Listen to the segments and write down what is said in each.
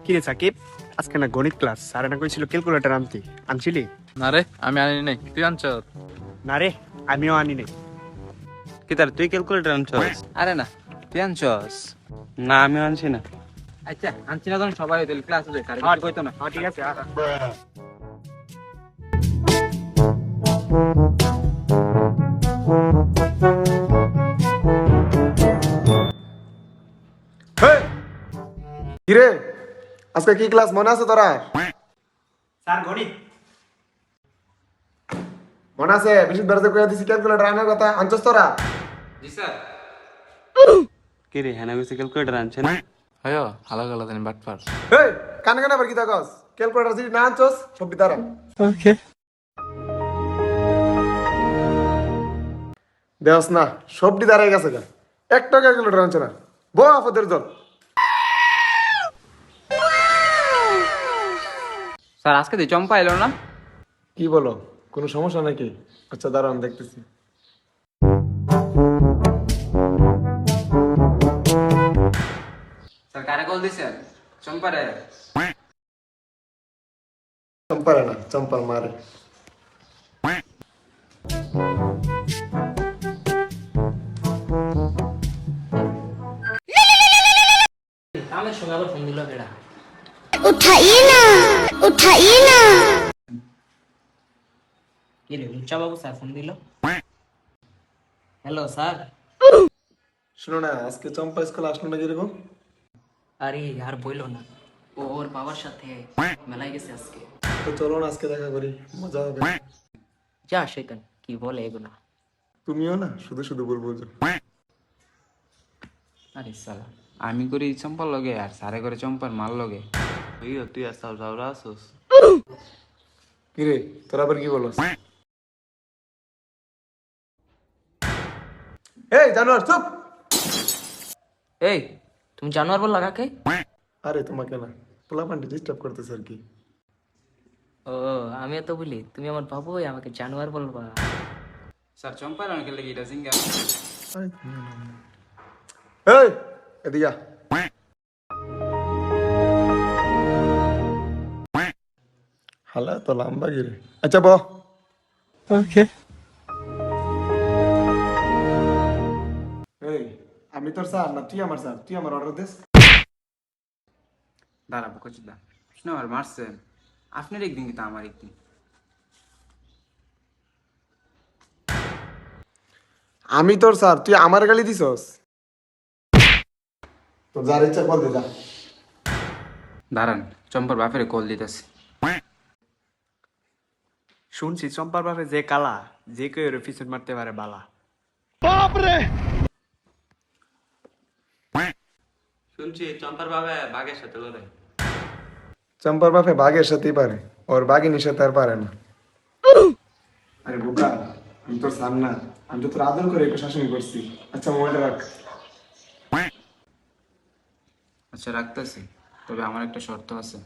কিরে সাকিব, আজকে না গণিত ক্লাস, স্যার না কইছিল ক্যালকুলেটর আনতে, আনছিলি? না রে, আমি আনি নাই, তুই আনছ? না রে, আমিও আনি নাই। কি তার তুই ক্যালকুলেটর আনছস? আরে না, তুই আনছস? না আমি আনছি না। আচ্ছা, আনছি না তখন সবাই তাহলে ক্লাসে যাই, কারে কিছু কইতো না। হ্যাঁ ঠিক আছে। কিরে আজকে কি ক্লাস মনে আছে তোরা? স্যার গণিত। মনে আছে বিশুদ্ধ দরজা কইয়া দিছি ক্যালকুলেটর আনার কথা, আনছস তোরা? জি স্যার। কি রে হ্যাঁ কইছে ক্যালকুলেটর আনছে না? হয়ো আলাদা আলাদা নি বাটপার। এই কানে কানে আবার কি থাকস? ক্যালকুলেটর যদি না আনছস সব বিতারা। ওকে। দেওস না সবটি দাঁড়াই গেছে গা, একটা ক্যালকুলেটর আনছ না। বো আপদের দল। স্যার আজকে তুই চম্পা এলো না? কি বলো, কোনো সমস্যা নাকি? আচ্ছা দাঁড়ান দেখতেছি। স্যার কারে কল দিছেন? চম্পা রে। চম্পারে না, চম্পার মারে। আমার সঙ্গে আবার ফোন দিল কেডা? उठाइए ना उठाइए ना কি রে লুচ্চা বাবু স্যার ফোন দিল। Hello sir. শোনো না, আজকে চম্পা স্কুল আসলো না কিরকম? আরে আর বইলো না, ও ওর বাবার সাথে মেলায় গেছে আজকে। তো চলো না আজকে দেখা করি, মজা হবে। যা শয়তান কি বলে এগুলা। তুমিও না শুধু শুধু বলবো যে। আরে সালা, আমি করি চম্পার লগে আর সারে করে চম্পার মাল লগে। ওইও তুই আর সাউরা আসস। কিরে তোরা আবার কি বলস? এই জানোয়ার চুপ। এই তুমি জানোয়ার বললা কাকে? আরে তোমাকে না, পোলাপানটি ডিস্টার্ব করতেছে আর কি। ও আমিও তো বলি তুমি আমার বাবু হয়ে আমাকে জানোয়ার বলবা। স্যার চম্পার অনেক লেগে এটা সিঙ্গা। এই এদিকে আ। হালা তো লম্বা গিরে। আচ্ছা বহ। ওকে। এই আমি তোর স্যার না তুই আমার স্যার, তুই আমার অর্ডার দিস। দাঁড়াবো কচিদা, আপনি আমার মারছেন, আপনার একদিন কিন্তু আমার একদিন। আমি তোর স্যার, তুই আমার গালি দিছস? তো যার ইচ্ছা কল দে যা। দাঁড়ান, চম্পার বাপেরে কল দিতেছি। শুনছি চম্পার বাপে যে কালা, যে কেউ এর পিছন মারতে পারে বালা। শুনছি চম্পার বাবা বাঘের সাথে লড়াই। চম্পার বাপে বাঘের সাথেই পারে, ওর বাঘিনীর সাথে আর পারে না। আরে বোকা, আমি তোর স্যার না, আমি তো তোর আদর করে একটু শাসন করছি। আচ্ছা মোবাইলটা রাখ। আচ্ছা রাখতেছি, তবে আমার একটা শর্ত আছে।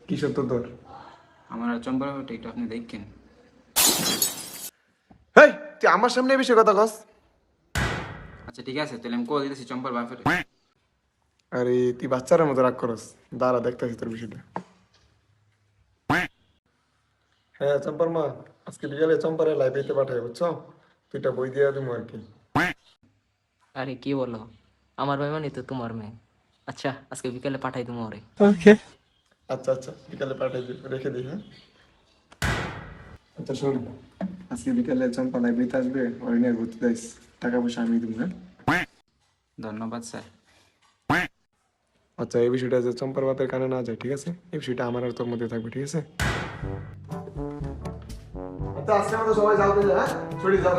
কি সত্য তোর? আমার আর চম্পার বাপেটা একটু আপনি দেখেন। হেই তুই আমার সামনে এই বিষয়ে কথা কস? আচ্ছা ঠিক আছে, তাহলে আমি কল দিতেছি চম্পার বাপেরে। আরে তুই বাচ্চার মতো রাগ করস, দাঁড়া দেখতেছি তোর বিষয়টা। হ্যাঁ চম্পার মা, আজকে বিকালে চম্পারে লাইব্রেরিতে পাঠাই বুঝছো? তুইটা বই দিয়ে দিবো আর কি। আরে কি বলো, আমার ভাই মানে তো তোমার মেয়ে। আচ্ছা আজকে বিকালে পাঠাই তুমি ওরে। ওকে। আচ্ছা আচ্ছা বিকালে পাঠাই দিই, রেখে দিই। হ্যাঁ আচ্ছা শোন, আজকে বিকালে চম্পা লাইব্রেরিতে আসবে, ওই নিয়ে ঘুরতে যাইস, টাকা পয়সা আমি দিব। হ্যাঁ ধন্যবাদ স্যার। আচ্ছা এই বিষয়টা যে চম্পার বাপের কানে না যায়, ঠিক আছে? এই বিষয়টা আমার আর তোর মধ্যে থাকবে, ঠিক আছে? আচ্ছা আজকে আমাদের সবাই যাও, হ্যাঁ ছড়িয়ে যাও।